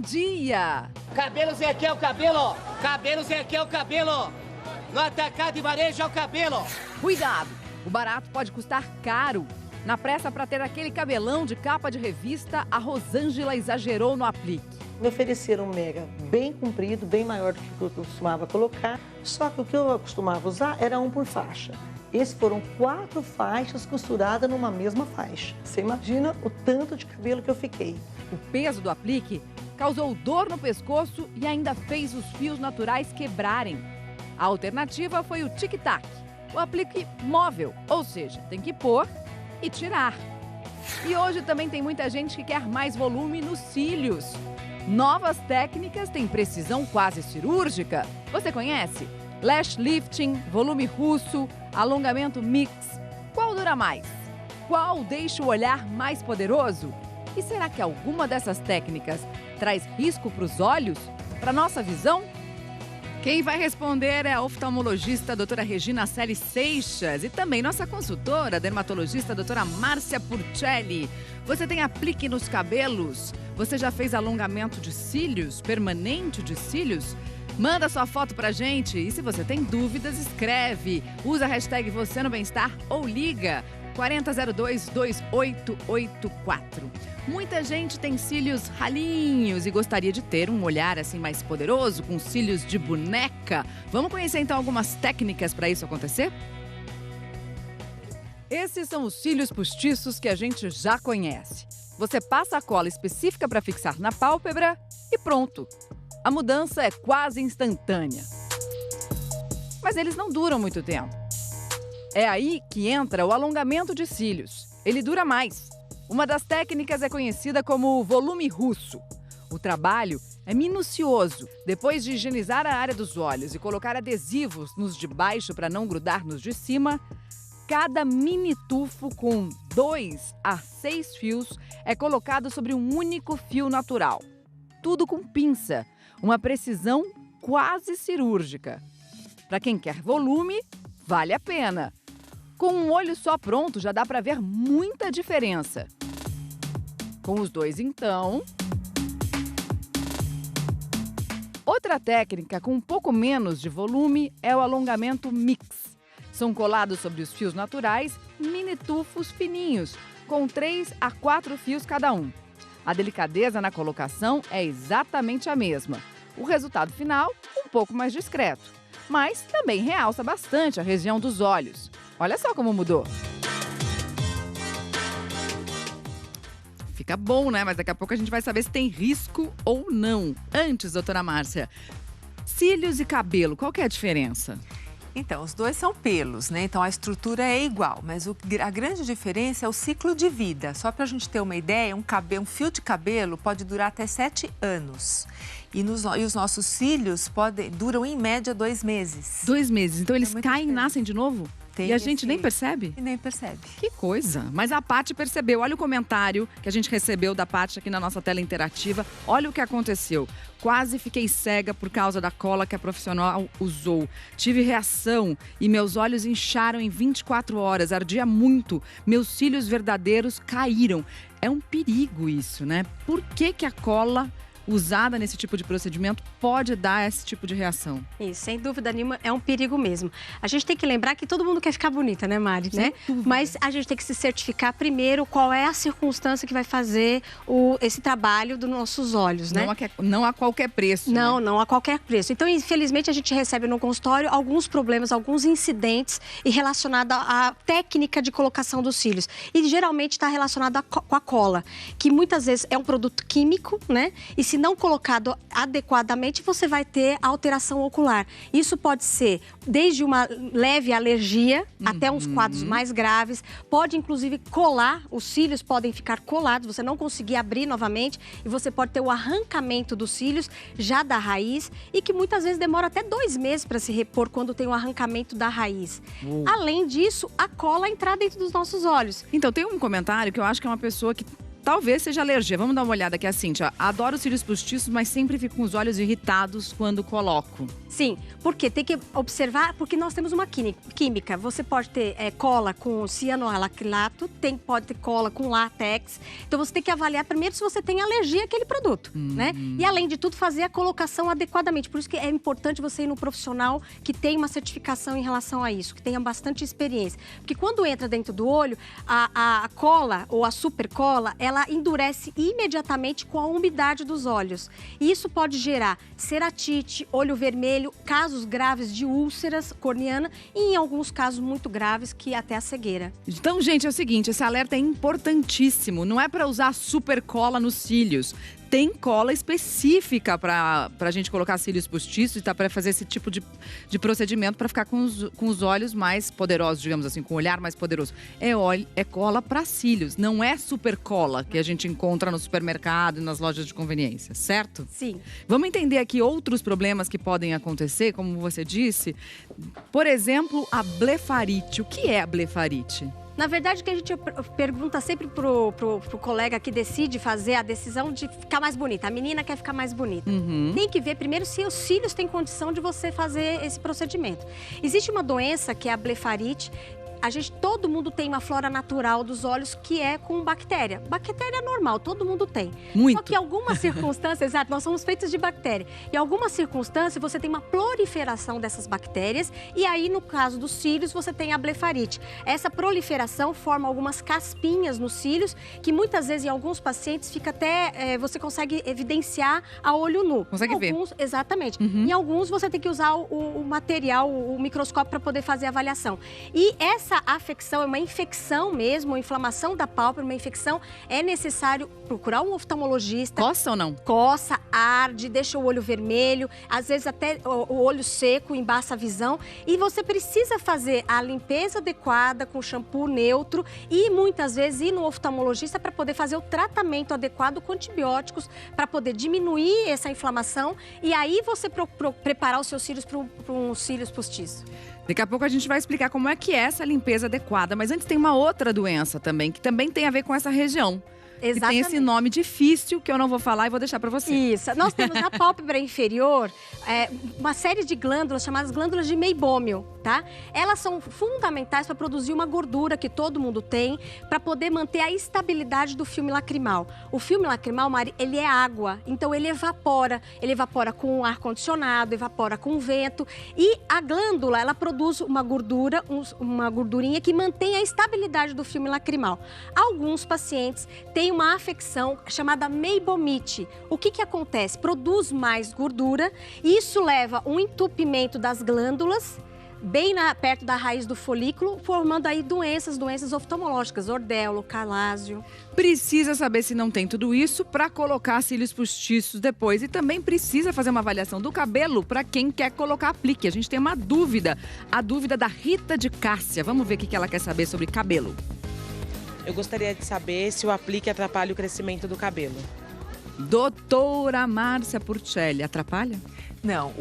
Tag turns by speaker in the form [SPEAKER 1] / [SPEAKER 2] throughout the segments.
[SPEAKER 1] dia!
[SPEAKER 2] Cabelo Zé aqui é o cabelo! Cabelo Zé aqui é o cabelo! No atacado e varejo é o cabelo!
[SPEAKER 1] Cuidado! O barato pode custar caro. Na pressa para ter aquele cabelão de capa de revista, a Rosângela exagerou no aplique.
[SPEAKER 3] Me ofereceram um mega bem comprido, bem maior do que eu costumava colocar, só que o que eu costumava usar era um por faixa. Esses foram 4 faixas costuradas numa mesma faixa. Você imagina o tanto de cabelo que eu fiquei.
[SPEAKER 1] O peso do aplique causou dor no pescoço e ainda fez os fios naturais quebrarem. A alternativa foi o tic-tac, o aplique móvel, ou seja, tem que pôr e tirar. E hoje também tem muita gente que quer mais volume nos cílios. Novas técnicas têm precisão quase cirúrgica. Você conhece? Lash lifting, volume russo, alongamento mix. Qual dura mais? Qual deixa o olhar mais poderoso? E será que alguma dessas técnicas traz risco para os olhos? Para nossa visão? Quem vai responder é a oftalmologista a doutora Regina Celi Seixas e também nossa consultora, a dermatologista a doutora Márcia Purcelli. Você tem aplique nos cabelos? Você já fez alongamento de cílios, permanente de cílios? Manda sua foto pra gente e se você tem dúvidas, escreve. Usa a hashtag Você no Bem-Estar ou liga 4002-2884. Muita gente tem cílios ralinhos e gostaria de ter um olhar assim mais poderoso, com cílios de boneca. Vamos conhecer então algumas técnicas para isso acontecer? Esses são os cílios postiços que a gente já conhece. Você passa a cola específica para fixar na pálpebra e pronto. A mudança é quase instantânea. Mas eles não duram muito tempo. É aí que entra o alongamento de cílios. Ele dura mais. Uma das técnicas é conhecida como volume russo. O trabalho é minucioso. Depois de higienizar a área dos olhos e colocar adesivos nos de baixo para não grudar nos de cima, cada mini tufo com 2 a 6 fios é colocado sobre um único fio natural. Tudo com pinça, uma precisão quase cirúrgica. Para quem quer volume, vale a pena. Com um olho só pronto, já dá para ver muita diferença. Com os dois, então... Outra técnica com um pouco menos de volume é o alongamento mix. São colados sobre os fios naturais mini tufos fininhos, com 3 a 4 fios cada um. A delicadeza na colocação é exatamente a mesma. O resultado final, um pouco mais discreto, mas também realça bastante a região dos olhos. Olha só como mudou. Fica bom, né? Mas daqui a pouco a gente vai saber se tem risco ou não. Antes, doutora Márcia, cílios e cabelo, qual que é a diferença?
[SPEAKER 4] Então, os dois são pelos, né? Então, a estrutura é igual, mas a grande diferença é o ciclo de vida. Só para a gente ter uma ideia, um fio de cabelo pode durar até 7 anos. E os nossos cílios duram, em média, 2 meses.
[SPEAKER 1] 2 meses. Então, eles caem e nascem de novo? E a gente nem percebe?
[SPEAKER 4] E nem percebe.
[SPEAKER 1] Que coisa. Mas a Paty percebeu. Olha o comentário que a gente recebeu da Paty aqui na nossa tela interativa. Olha o que aconteceu. Quase fiquei cega por causa da cola que a profissional usou. Tive reação e meus olhos incharam em 24 horas. Ardia muito. Meus cílios verdadeiros caíram. É um perigo isso, né? Por que a cola usada nesse tipo de procedimento pode dar esse tipo de reação?
[SPEAKER 5] Isso, sem dúvida nenhuma, é um perigo mesmo. A gente tem que lembrar que todo mundo quer ficar bonita, né, Mari? Né? Mas a gente tem que se certificar primeiro qual é a circunstância que vai fazer esse trabalho dos nossos olhos, né?
[SPEAKER 1] Não a qualquer preço.
[SPEAKER 5] Não,
[SPEAKER 1] né?
[SPEAKER 5] Não a qualquer preço. Então, infelizmente, a gente recebe no consultório alguns problemas, alguns incidentes relacionados à técnica de colocação dos cílios. E geralmente está relacionado com a cola, que muitas vezes é um produto químico, né? E se não colocado adequadamente, você vai ter alteração ocular. Isso pode ser desde uma leve alergia até uns quadros mais graves. Pode, inclusive, colar, os cílios podem ficar colados, você não conseguir abrir novamente e você pode ter o arrancamento dos cílios já da raiz e que muitas vezes demora até 2 meses para se repor quando tem o arrancamento da raiz. Além disso, a cola entrar dentro dos nossos olhos.
[SPEAKER 1] Então, tem um comentário que eu acho que é uma pessoa que talvez seja alergia. Vamos dar uma olhada aqui, a Cíntia. Adoro cílios postiços, mas sempre fico com os olhos irritados quando coloco.
[SPEAKER 5] Sim, porque tem que observar, porque nós temos uma química. Você pode ter cola com cianoalacrilato, pode ter cola com látex. Então você tem que avaliar primeiro se você tem alergia àquele produto, né? E além de tudo, fazer a colocação adequadamente. Por isso que é importante você ir no profissional que tem uma certificação em relação a isso, que tenha bastante experiência. Porque quando entra dentro do olho, a cola ou a supercola, ela endurece imediatamente com a umidade dos olhos. E isso pode gerar ceratite, olho vermelho, casos graves de úlceras corneana e em alguns casos muito graves que até a cegueira.
[SPEAKER 1] Então, gente, é o seguinte, esse alerta é importantíssimo. Não é para usar super cola nos cílios. Tem cola específica para a gente colocar cílios postiços e tá para fazer esse tipo de procedimento para ficar com os olhos mais poderosos, digamos assim, com o olhar mais poderoso. É cola para cílios, não é super cola que a gente encontra no supermercado e nas lojas de conveniência, certo?
[SPEAKER 5] Sim.
[SPEAKER 1] Vamos entender aqui outros problemas que podem acontecer, como você disse. Por exemplo, a blefarite. O que é a blefarite?
[SPEAKER 5] Na verdade, o que a gente pergunta sempre pro colega que decide fazer a decisão de ficar mais bonita. A menina quer ficar mais bonita. Tem que ver primeiro se os cílios têm condição de você fazer esse procedimento. Existe uma doença que é a blefarite. Todo mundo tem uma flora natural dos olhos que é com bactéria. Bactéria é normal, todo mundo tem.
[SPEAKER 1] Muito.
[SPEAKER 5] Só que em algumas circunstâncias, exato, nós somos feitos de bactéria. Em algumas circunstâncias, você tem uma proliferação dessas bactérias e aí, no caso dos cílios, você tem a blefarite. Essa proliferação forma algumas caspinhas nos cílios que muitas vezes, em alguns pacientes, fica até... você consegue evidenciar a olho nu.
[SPEAKER 1] Consegue ver.
[SPEAKER 5] Exatamente. Em alguns, você tem que usar o material, o microscópio para poder fazer a avaliação. E essa afecção é uma infecção mesmo, uma inflamação da pálpebra, uma infecção, é necessário procurar um oftalmologista.
[SPEAKER 1] Coça ou não?
[SPEAKER 5] Coça, arde, deixa o olho vermelho, às vezes até o olho seco, embaça a visão. E você precisa fazer a limpeza adequada com shampoo neutro e muitas vezes ir no oftalmologista para poder fazer o tratamento adequado com antibióticos para poder diminuir essa inflamação e aí você preparar os seus cílios para um cílios postiço.
[SPEAKER 1] Daqui a pouco a gente vai explicar como é que é essa limpeza adequada. Mas antes tem uma outra doença também, que também tem a ver com essa região.
[SPEAKER 5] Exatamente.
[SPEAKER 1] Que tem esse nome difícil que eu não vou falar e vou deixar para você.
[SPEAKER 5] Isso. Nós temos na pálpebra inferior uma série de glândulas chamadas glândulas de meibômio, tá? Elas são fundamentais para produzir uma gordura que todo mundo tem, para poder manter a estabilidade do filme lacrimal. O filme lacrimal, Mari, ele é água, então ele evapora. Ele evapora com o ar-condicionado, evapora com o vento. E a glândula, ela produz uma gordura, uma gordurinha que mantém a estabilidade do filme lacrimal. Alguns pacientes têm uma afecção chamada meibomite. O que acontece? Produz mais gordura e isso leva a um entupimento das glândulas bem perto da raiz do folículo, formando aí doenças oftalmológicas, ordelo, calásio.
[SPEAKER 1] Precisa saber se não tem tudo isso para colocar cílios postiços depois. E também precisa fazer uma avaliação do cabelo para quem quer colocar aplique. A gente tem uma dúvida, a dúvida da Rita de Cássia. Vamos ver o que ela quer saber sobre cabelo.
[SPEAKER 6] Eu gostaria de saber se o aplique atrapalha o crescimento do cabelo.
[SPEAKER 1] Doutora Márcia Purcelli, atrapalha?
[SPEAKER 4] Não,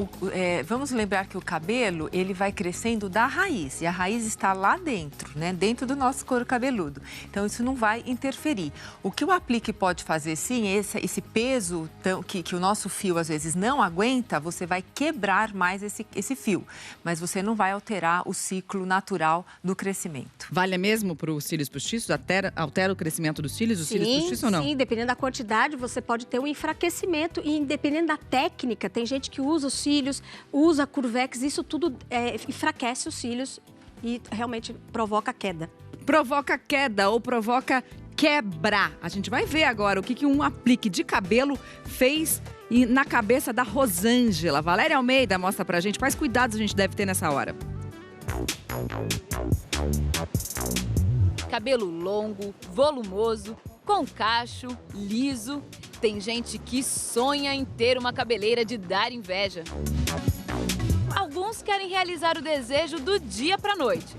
[SPEAKER 4] vamos lembrar que o cabelo, ele vai crescendo da raiz. E a raiz está lá dentro, né? Dentro do nosso couro cabeludo. Então, isso não vai interferir. O que o aplique pode fazer, sim, esse peso que o nosso fio, às vezes, não aguenta, você vai quebrar mais esse fio. Mas você não vai alterar o ciclo natural do crescimento.
[SPEAKER 1] Vale mesmo para os cílios postiços? Altera o crescimento dos cílios, cílios postiços ou não?
[SPEAKER 5] Sim, dependendo da quantidade, você pode ter um enfraquecimento. E dependendo da técnica, tem gente que usa os cílios, usa curvex, isso tudo enfraquece os cílios e realmente provoca queda.
[SPEAKER 1] Provoca queda ou provoca quebra. A gente vai ver agora o que um aplique de cabelo fez na cabeça da Rosângela. Valéria Almeida mostra pra gente quais cuidados a gente deve ter nessa hora.
[SPEAKER 7] Cabelo longo, volumoso, com cacho, liso. Tem gente que sonha em ter uma cabeleira de dar inveja. Alguns querem realizar o desejo do dia para a noite.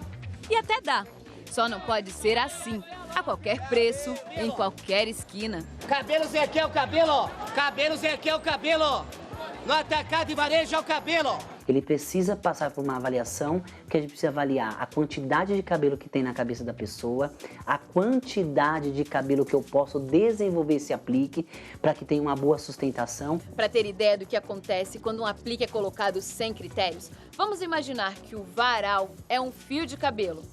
[SPEAKER 7] E até dá. Só não pode ser assim, a qualquer preço, em qualquer esquina.
[SPEAKER 2] Cabelo Zé aqui é o cabelo, ó. Cabelo Zé aqui é o cabelo, ó. No atacado e varejo é o cabelo, ó.
[SPEAKER 8] ele precisa passar por uma avaliação, que a gente precisa avaliar a quantidade de cabelo que tem na cabeça da pessoa, a quantidade de cabelo que eu posso desenvolver esse aplique para que tenha uma boa sustentação.
[SPEAKER 7] Para ter ideia do que acontece quando um aplique é colocado sem critérios, vamos imaginar que o varal é um fio de cabelo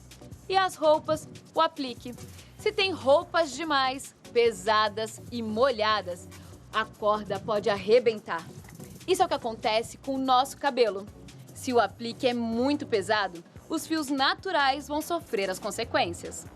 [SPEAKER 7] e as roupas, o aplique. Se tem roupas demais, pesadas e molhadas, a corda pode arrebentar. Isso é o que acontece com o nosso cabelo. Se o aplique é muito pesado, os fios naturais vão sofrer as consequências.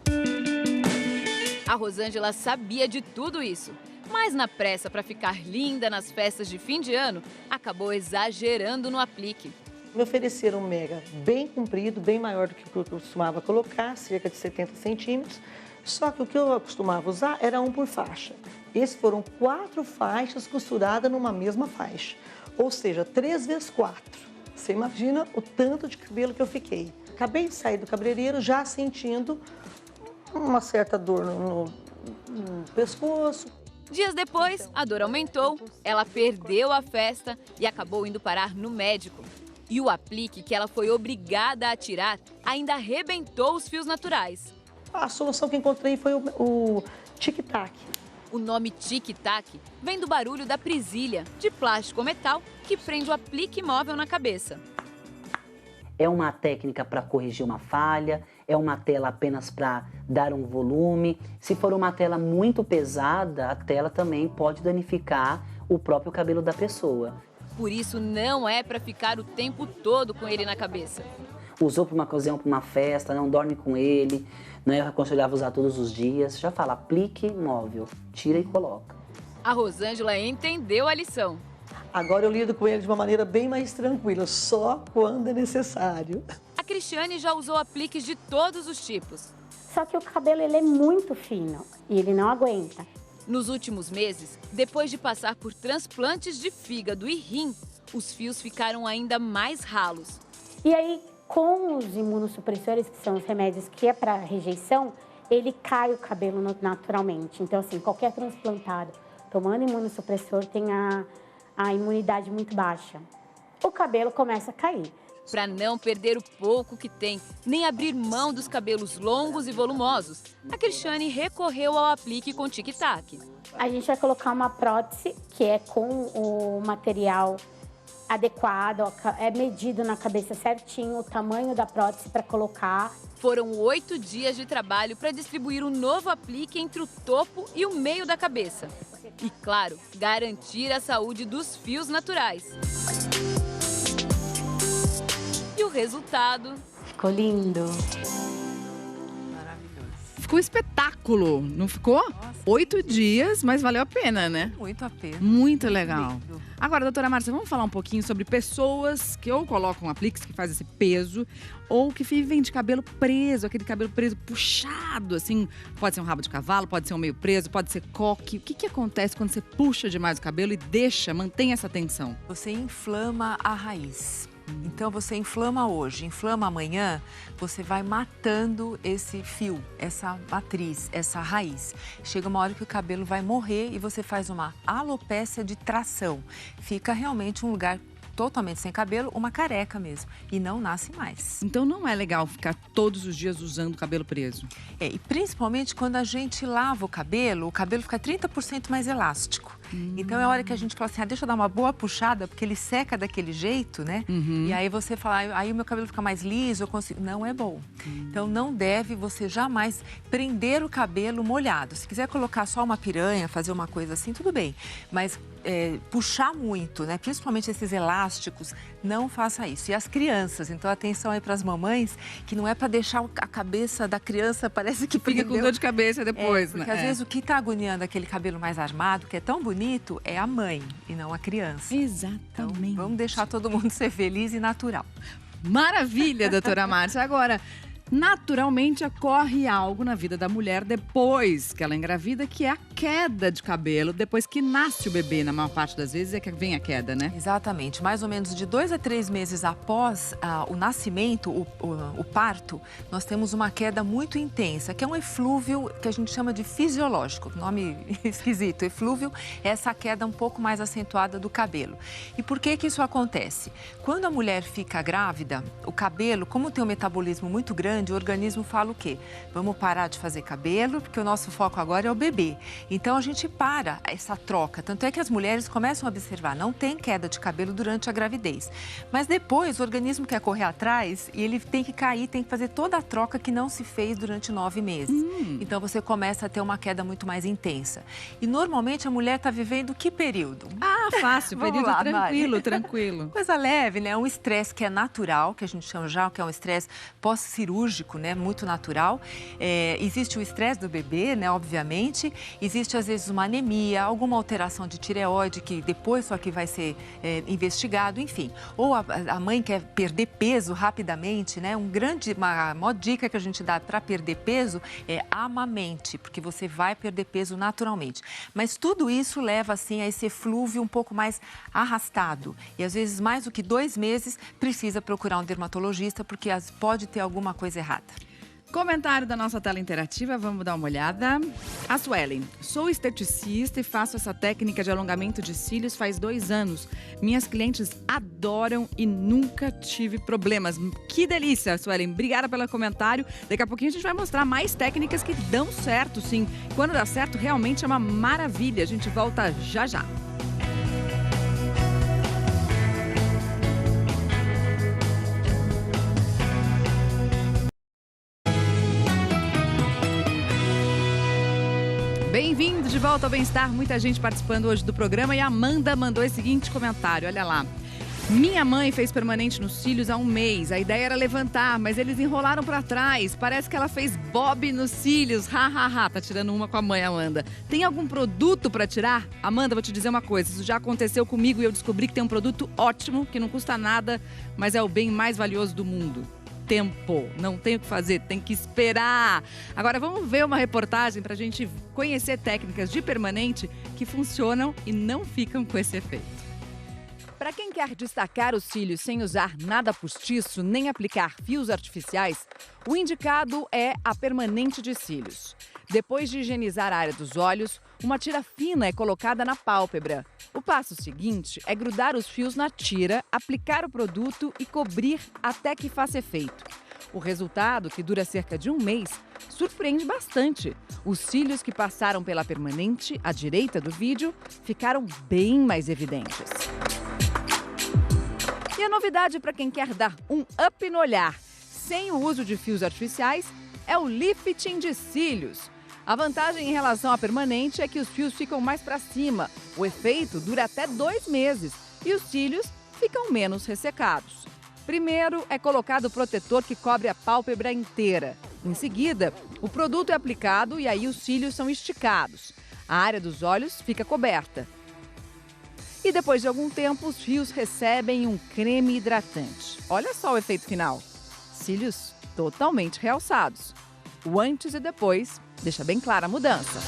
[SPEAKER 7] A Rosângela sabia de tudo isso, mas na pressa para ficar linda nas festas de fim de ano, acabou exagerando no aplique.
[SPEAKER 3] Me ofereceram um mega bem comprido, bem maior do que eu costumava colocar, cerca de 70 centímetros. Só que o que eu costumava usar era um por faixa. Esses foram 4 faixas costuradas numa mesma faixa. Ou seja, 3 vezes 4. Você imagina o tanto de cabelo que eu fiquei. Acabei de sair do cabeleireiro já sentindo uma certa dor no pescoço.
[SPEAKER 7] Dias depois, a dor aumentou, ela perdeu a festa e acabou indo parar no médico. E o aplique que ela foi obrigada a tirar ainda arrebentou os fios naturais.
[SPEAKER 3] A solução que encontrei foi o tic-tac.
[SPEAKER 7] O nome tic-tac vem do barulho da presilha, de plástico ou metal, que prende o aplique móvel na cabeça.
[SPEAKER 8] É uma técnica para corrigir uma falha, é uma tela apenas para dar um volume. Se for uma tela muito pesada, a tela também pode danificar o próprio cabelo da pessoa.
[SPEAKER 7] Por isso, não é para ficar o tempo todo com ele na cabeça.
[SPEAKER 8] Usou para uma ocasião, para uma festa, não dorme com ele, não é aconselhável usar todos os dias. Já fala, aplique móvel, tira e coloca.
[SPEAKER 7] A Rosângela entendeu a lição.
[SPEAKER 3] Agora eu lido com ele de uma maneira bem mais tranquila, só quando é necessário.
[SPEAKER 7] A Cristiane já usou apliques de todos os tipos.
[SPEAKER 9] Só que o cabelo ele é muito fino e ele não aguenta.
[SPEAKER 7] Nos últimos meses, depois de passar por transplantes de fígado e rim, os fios ficaram ainda mais ralos.
[SPEAKER 9] E aí, com os imunossupressores, que são os remédios que é para rejeição, ele cai o cabelo naturalmente. Então, assim, qualquer transplantado tomando imunossupressor tem a imunidade muito baixa. O cabelo começa a cair.
[SPEAKER 7] Para não perder o pouco que tem, nem abrir mão dos cabelos longos e volumosos, a Cristiane recorreu ao aplique com tic-tac.
[SPEAKER 9] A gente vai colocar uma prótese, que é com o material adequado, é medido na cabeça certinho o tamanho da prótese para colocar.
[SPEAKER 7] Foram 8 dias de trabalho para distribuir um novo aplique entre o topo e o meio da cabeça. E, claro, garantir a saúde dos fios naturais. E o resultado?
[SPEAKER 9] Ficou lindo.
[SPEAKER 4] Maravilhoso.
[SPEAKER 1] Ficou espetáculo, não ficou?
[SPEAKER 4] Nossa.
[SPEAKER 1] 8 dias, mas valeu a pena, né?
[SPEAKER 4] Muito a pena.
[SPEAKER 1] Muito legal.
[SPEAKER 4] Lindo.
[SPEAKER 1] Agora, doutora Márcia, vamos falar um pouquinho sobre pessoas que ou colocam apliques que faz esse peso, ou que vivem de cabelo preso, aquele cabelo preso puxado, assim. Pode ser um rabo de cavalo, pode ser um meio preso, pode ser coque. O que acontece quando você puxa demais o cabelo e mantém essa tensão?
[SPEAKER 4] Você inflama a raiz. Então, você inflama hoje, inflama amanhã, você vai matando esse fio, essa matriz, essa raiz. Chega uma hora que o cabelo vai morrer e você faz uma alopécia de tração. Fica realmente um lugar totalmente sem cabelo, uma careca mesmo. E não nasce mais.
[SPEAKER 1] Então não é legal ficar todos os dias usando o cabelo preso.
[SPEAKER 4] E principalmente quando a gente lava o cabelo fica 30% mais elástico. Então é a hora que a gente fala assim, deixa eu dar uma boa puxada, porque ele seca daquele jeito, né? E aí você fala, aí o meu cabelo fica mais liso, eu consigo... Não é bom. Então não deve você jamais prender o cabelo molhado. Se quiser colocar só uma piranha, fazer uma coisa assim, tudo bem. Mas puxar muito, né? Principalmente esses elásticos, não faça isso. E as crianças, então atenção aí para as mamães, que não é para deixar a cabeça da criança, parece que
[SPEAKER 1] fica com dor de cabeça depois,
[SPEAKER 4] porque
[SPEAKER 1] né?
[SPEAKER 4] às vezes o que está agoniando aquele cabelo mais armado, que é tão bonito, é a mãe e não a criança.
[SPEAKER 1] Exatamente.
[SPEAKER 4] Então, vamos deixar todo mundo ser feliz e natural.
[SPEAKER 1] Maravilha, doutora Márcia. Agora, naturalmente ocorre algo na vida da mulher depois que ela engravida, que é a queda de cabelo depois que nasce o bebê, na maior parte das vezes, é que vem a queda, né?
[SPEAKER 4] Exatamente. Mais ou menos de 2 a 3 meses após o nascimento, o parto, nós temos uma queda muito intensa, que é um eflúvio que a gente chama de fisiológico. Nome esquisito. Eflúvio é essa queda um pouco mais acentuada do cabelo. E por que isso acontece? Quando a mulher fica grávida, o cabelo, como tem um metabolismo muito grande, o organismo fala o quê? Vamos parar de fazer cabelo, porque o nosso foco agora é o bebê. Então, a gente para essa troca. Tanto é que as mulheres começam a observar, não tem queda de cabelo durante a gravidez. Mas depois, o organismo quer correr atrás e ele tem que cair, tem que fazer toda a troca que não se fez durante 9 meses. Então, você começa a ter uma queda muito mais intensa. E, normalmente, a mulher está vivendo que período?
[SPEAKER 1] Ah, fácil. Período
[SPEAKER 4] lá,
[SPEAKER 1] tranquilo.
[SPEAKER 4] Coisa leve, né? Um estresse que é natural, que a gente chama já, que é um estresse pós-cirúrgico, né? Muito natural. Existe o estresse do bebê, né? Obviamente. Existe, às vezes, uma anemia, alguma alteração de tireoide, que depois só que vai ser investigado, enfim. Ou a mãe quer perder peso rapidamente, né? Uma maior dica que a gente dá para perder peso é amamente, porque você vai perder peso naturalmente. Mas tudo isso leva, assim, a esse eflúvio um pouco mais arrastado. E, às vezes, mais do que 2 meses, precisa procurar um dermatologista, porque pode ter alguma coisa errada.
[SPEAKER 1] Comentário da nossa tela interativa, vamos dar uma olhada. A Suelen: sou esteticista e faço essa técnica de alongamento de cílios faz 2 anos. Minhas clientes adoram e nunca tive problemas. Que delícia, Suelen. Obrigada pelo comentário. Daqui a pouquinho a gente vai mostrar mais técnicas que dão certo, sim. Quando dá certo, realmente é uma maravilha. A gente volta já já. Bem-vindo de volta ao Bem-Estar. Muita gente participando hoje do programa e a Amanda mandou esse seguinte comentário, olha lá. Minha mãe fez permanente nos cílios há 1 mês. A ideia era levantar, mas eles enrolaram para trás. Parece que ela fez bob nos cílios. Tá tirando uma com a mãe, Amanda. Tem algum produto para tirar? Amanda, vou te dizer uma coisa. Isso já aconteceu comigo e eu descobri que tem um produto ótimo, que não custa nada, mas é o bem mais valioso do mundo. Tempo. Não tem o que fazer, tem que esperar. Agora vamos ver uma reportagem para a gente conhecer técnicas de permanente que funcionam e não ficam com esse efeito. Para quem quer destacar os cílios sem usar nada postiço nem aplicar fios artificiais, o indicado é a permanente de cílios. Depois de higienizar a área dos olhos, uma tira fina é colocada na pálpebra. O passo seguinte é grudar os fios na tira, aplicar o produto e cobrir até que faça efeito. O resultado, que dura cerca de 1 mês, surpreende bastante. Os cílios que passaram pela permanente, à direita do vídeo, ficaram bem mais evidentes. E a novidade para quem quer dar um up no olhar, sem o uso de fios artificiais, é o lifting de cílios. A vantagem em relação à permanente é que os fios ficam mais para cima. O efeito dura até 2 meses e os cílios ficam menos ressecados. Primeiro é colocado o protetor que cobre a pálpebra inteira. Em seguida, o produto é aplicado e aí os cílios são esticados. A área dos olhos fica coberta. E depois de algum tempo, os fios recebem um creme hidratante. Olha só o efeito final. Cílios totalmente realçados. O antes e depois deixa bem clara a mudança.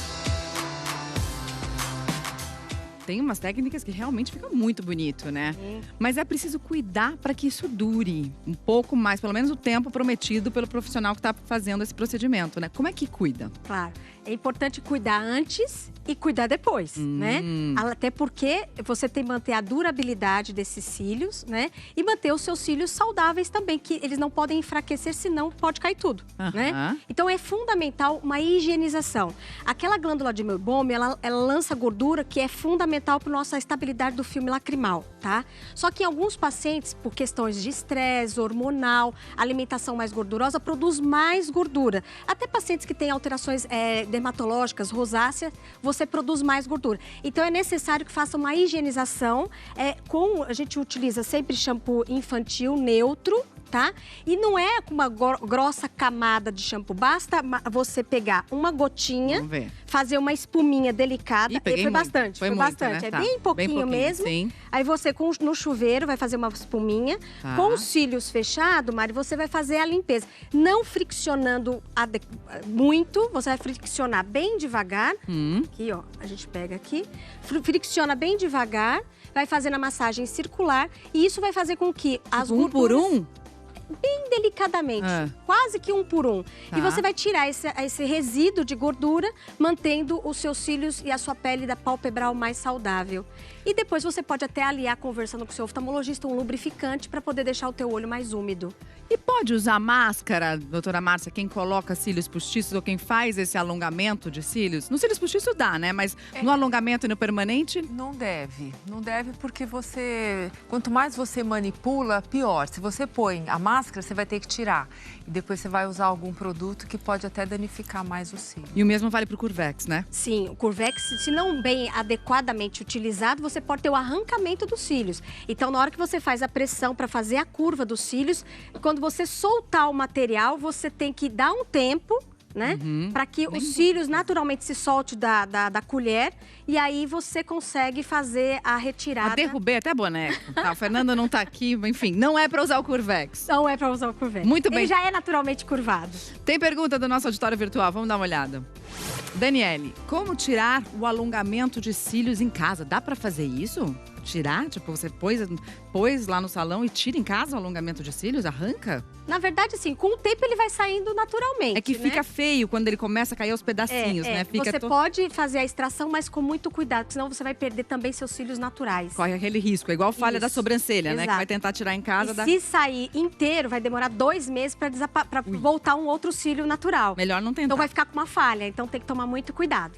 [SPEAKER 1] Tem umas técnicas que realmente ficam muito bonito, né? Mas é preciso cuidar para que isso dure um pouco mais, pelo menos o tempo prometido pelo profissional que está fazendo esse procedimento, né? Como é que cuida?
[SPEAKER 5] Claro, é importante cuidar antes e cuidar depois, né? Até porque você tem que manter a durabilidade desses cílios, né? E manter os seus cílios saudáveis também, que eles não podem enfraquecer, senão pode cair tudo, né? Então é fundamental uma higienização. Aquela glândula de meibome, ela lança gordura que é fundamental para a nossa estabilidade do filme lacrimal, tá? Só que em alguns pacientes, por questões de estresse, hormonal, alimentação mais gordurosa, produz mais gordura. Até pacientes que têm alterações dermatológicas, rosácea, você produz mais gordura. Então é necessário que faça uma higienização. A gente utiliza sempre shampoo infantil neutro, tá? E não é com uma grossa camada de shampoo, basta você pegar uma gotinha, fazer uma espuminha delicada. Foi bastante, foi bastante. Né? É bem pouquinho mesmo. Sim. Aí você, no chuveiro, vai fazer uma espuminha. Tá. Com os cílios fechados, Mari, você vai fazer a limpeza. Não friccionando muito, você vai friccionar bem devagar. Aqui, ó, a gente pega aqui. Fricciona bem devagar, vai fazendo a massagem circular. E isso vai fazer com que as gorduras...
[SPEAKER 1] por um?
[SPEAKER 5] Bem delicadamente, quase que 1 por 1. Tá. E você vai tirar esse resíduo de gordura, mantendo os seus cílios e a sua pele da pálpebral mais saudável. E depois você pode até aliar, conversando com o seu oftalmologista, um lubrificante para poder deixar o teu olho mais úmido.
[SPEAKER 1] E pode usar máscara, doutora Márcia, quem coloca cílios postiços ou quem faz esse alongamento de cílios? No cílios postiços dá, né? Mas no alongamento e no permanente?
[SPEAKER 4] Não deve. Não deve porque quanto mais você manipula, pior. Se você põe a máscara, você vai ter que tirar. E depois você vai usar algum produto que pode até danificar mais o cílio.
[SPEAKER 1] E o mesmo vale para o Curvex, né?
[SPEAKER 5] Sim, o Curvex, se não bem adequadamente utilizado, você pode ter o arrancamento dos cílios. Então, na hora que você faz a pressão para fazer a curva dos cílios, quando você soltar o material, você tem que dar um tempo, né? Para que os cílios naturalmente se solte da colher e aí você consegue fazer a retirada.
[SPEAKER 1] Derrubei até boneco. Tá, o Fernando não tá aqui, enfim, não é para usar o Curvex.
[SPEAKER 5] Não é para usar o Curvex.
[SPEAKER 1] Muito bem.
[SPEAKER 5] Ele já é naturalmente curvado.
[SPEAKER 1] Tem pergunta do nosso auditório virtual, vamos dar uma olhada. Daniele, como tirar o alongamento de cílios em casa? Dá para fazer isso? Tirar? Tipo, você pôs lá no salão e tira em casa o alongamento de cílios? Arranca?
[SPEAKER 5] Na verdade, assim, com o tempo ele vai saindo naturalmente.
[SPEAKER 1] É que fica feio quando ele começa a cair aos pedacinhos, né?
[SPEAKER 5] Você pode fazer a extração, mas com muito cuidado, senão você vai perder também seus cílios naturais.
[SPEAKER 1] Corre aquele risco, é igual falha da sobrancelha, né? Que vai tentar tirar em casa.
[SPEAKER 5] Se sair inteiro, vai demorar 2 meses para voltar um outro cílio natural.
[SPEAKER 1] Melhor não tentar.
[SPEAKER 5] Então vai ficar com uma falha, então tem que tomar muito cuidado.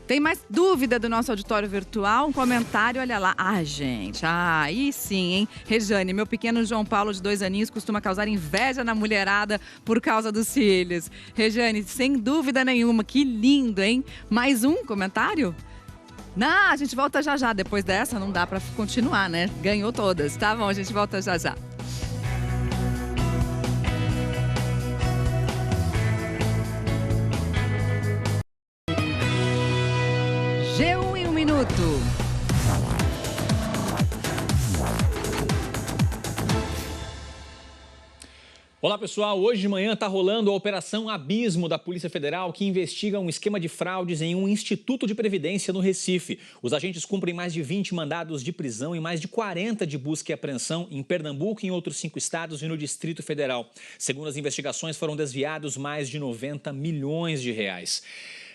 [SPEAKER 1] Tem mais dúvida do nosso auditório virtual? Um comentário, olha lá. Gente, aí sim, hein? Rejane, meu pequeno João Paulo, de 2 aninhos, costuma causar inveja na mulherada por causa dos cílios. Rejane, sem dúvida nenhuma, que lindo, hein? Mais um comentário? Não, a gente volta já já. Depois dessa, não dá pra continuar, né? Ganhou todas. Tá bom, a gente volta já já. G1 em 1 minuto.
[SPEAKER 10] Olá pessoal, hoje de manhã está rolando a Operação Abismo da Polícia Federal, que investiga um esquema de fraudes em um instituto de previdência no Recife. Os agentes cumprem mais de 20 mandados de prisão e mais de 40 de busca e apreensão em Pernambuco, em outros 5 estados e no Distrito Federal. Segundo as investigações, foram desviados mais de 90 milhões de reais.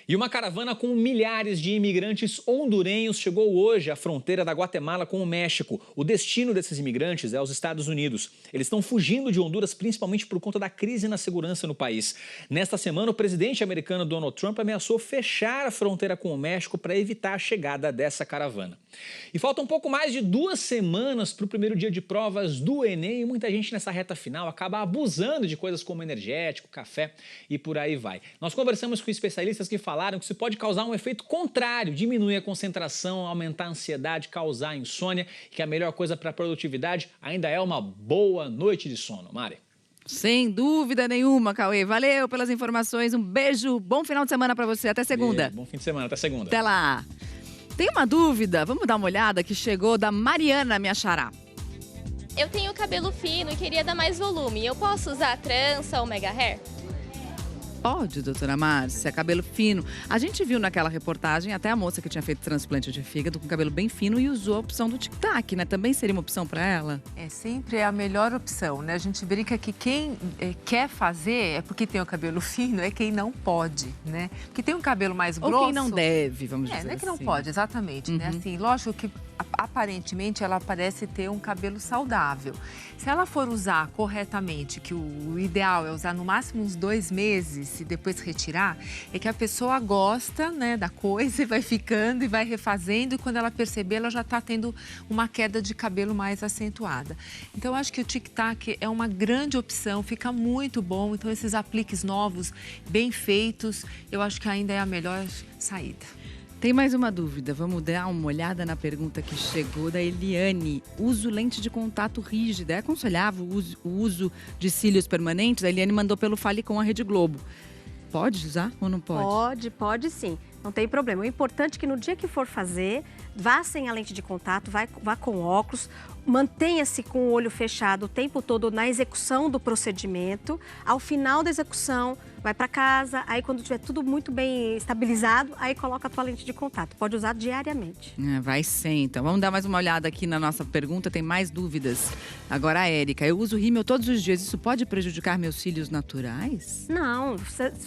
[SPEAKER 10] E uma caravana com milhares de imigrantes hondurenhos chegou hoje à fronteira da Guatemala com o México. O destino desses imigrantes é os Estados Unidos. Eles estão fugindo de Honduras principalmente por conta da crise na segurança no país. Nesta semana, o presidente americano Donald Trump ameaçou fechar a fronteira com o México para evitar a chegada dessa caravana. E falta um pouco mais de 2 semanas para o primeiro dia de provas do Enem e muita gente nessa reta final acaba abusando de coisas como energético, café e por aí vai. Nós conversamos com especialistas que falaram que isso pode causar um efeito contrário, diminuir a concentração, aumentar a ansiedade, causar insônia, e que a melhor coisa para a produtividade ainda é uma boa noite de sono. Mari.
[SPEAKER 1] Sem dúvida nenhuma, Cauê. Valeu pelas informações, um beijo, bom final de semana para você, até segunda.
[SPEAKER 10] Bom fim de semana, até segunda.
[SPEAKER 1] Até lá. Tem uma dúvida, vamos dar uma olhada, que chegou da Mariana, minha xará.
[SPEAKER 11] Eu tenho cabelo fino e queria dar mais volume. Eu posso usar trança ou mega hair?
[SPEAKER 1] Pode, doutora Márcia, cabelo fino. A gente viu naquela reportagem até a moça que tinha feito transplante de fígado com cabelo bem fino e usou a opção do tic-tac, né? Também seria uma opção para ela?
[SPEAKER 4] É sempre a melhor opção, né? A gente brinca que quem quer fazer é porque tem o cabelo fino, é quem não pode, né? Porque tem um cabelo mais grosso...
[SPEAKER 1] Ou quem não deve, vamos dizer assim.
[SPEAKER 4] Não é que não pode, exatamente, né? Assim, lógico que aparentemente ela parece ter um cabelo saudável. Se ela for usar corretamente, que o ideal é usar no máximo uns 2 meses e depois retirar, é que a pessoa gosta, né, da coisa e vai ficando e vai refazendo, e quando ela perceber, ela já está tendo uma queda de cabelo mais acentuada. Então, eu acho que o tic-tac é uma grande opção, fica muito bom. Então, esses apliques novos, bem feitos, eu acho que ainda é a melhor saída.
[SPEAKER 1] Tem mais uma dúvida, vamos dar uma olhada na pergunta que chegou da Eliane. Uso lente de contato rígida, é aconselhável o uso de cílios permanentes? A Eliane mandou pelo Fale com a Rede Globo. Pode usar ou não pode?
[SPEAKER 5] Pode sim. Não tem problema. O importante é que no dia que for fazer, vá sem a lente de contato, vá com óculos, mantenha-se com o olho fechado o tempo todo na execução do procedimento. Ao final da execução, vai para casa, aí quando tiver tudo muito bem estabilizado, aí coloca a tua lente de contato. Pode usar diariamente.
[SPEAKER 1] Vai sim, então. Vamos dar mais uma olhada aqui na nossa pergunta, tem mais dúvidas. Agora a Érica, eu uso rímel todos os dias, isso pode prejudicar meus cílios naturais?
[SPEAKER 5] Não,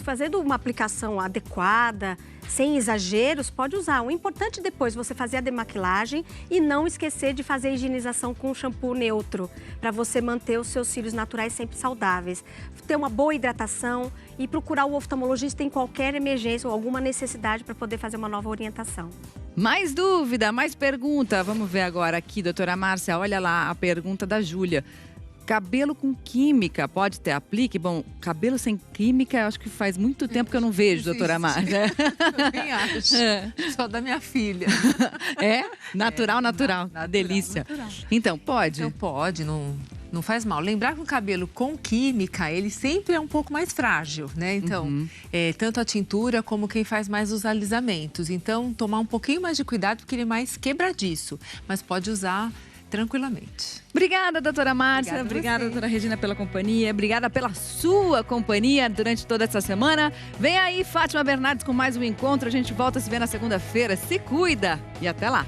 [SPEAKER 5] fazendo uma aplicação adequada, sem exageros, pode usar. O importante depois você fazer a demaquilagem e não esquecer de fazer a higienização com shampoo neutro, para você manter os seus cílios naturais sempre saudáveis. Ter uma boa hidratação e procurar o oftalmologista em qualquer emergência ou alguma necessidade para poder fazer uma nova orientação.
[SPEAKER 1] Mais dúvida, mais pergunta. Vamos ver agora aqui, doutora Márcia, olha lá a pergunta da Júlia. Cabelo com química, pode ter aplique? Bom, cabelo sem química, eu acho que faz muito tempo que eu não vejo, doutora Márcia.
[SPEAKER 4] Também acho. Só da minha filha.
[SPEAKER 1] É? Natural. Delícia.
[SPEAKER 4] Natural.
[SPEAKER 1] Então, pode?
[SPEAKER 4] Então pode, não faz mal. Lembrar que o cabelo com química, ele sempre é um pouco mais frágil, né? Então, tanto a tintura como quem faz mais os alisamentos. Então, tomar um pouquinho mais de cuidado, porque ele é mais quebradiço. Mas pode usar tranquilamente.
[SPEAKER 1] Obrigada, doutora Márcia. Obrigada, doutora Regina, pela companhia. Obrigada pela sua companhia durante toda essa semana. Vem aí, Fátima Bernardes, com mais um encontro. A gente volta a se ver na segunda-feira. Se cuida e até lá.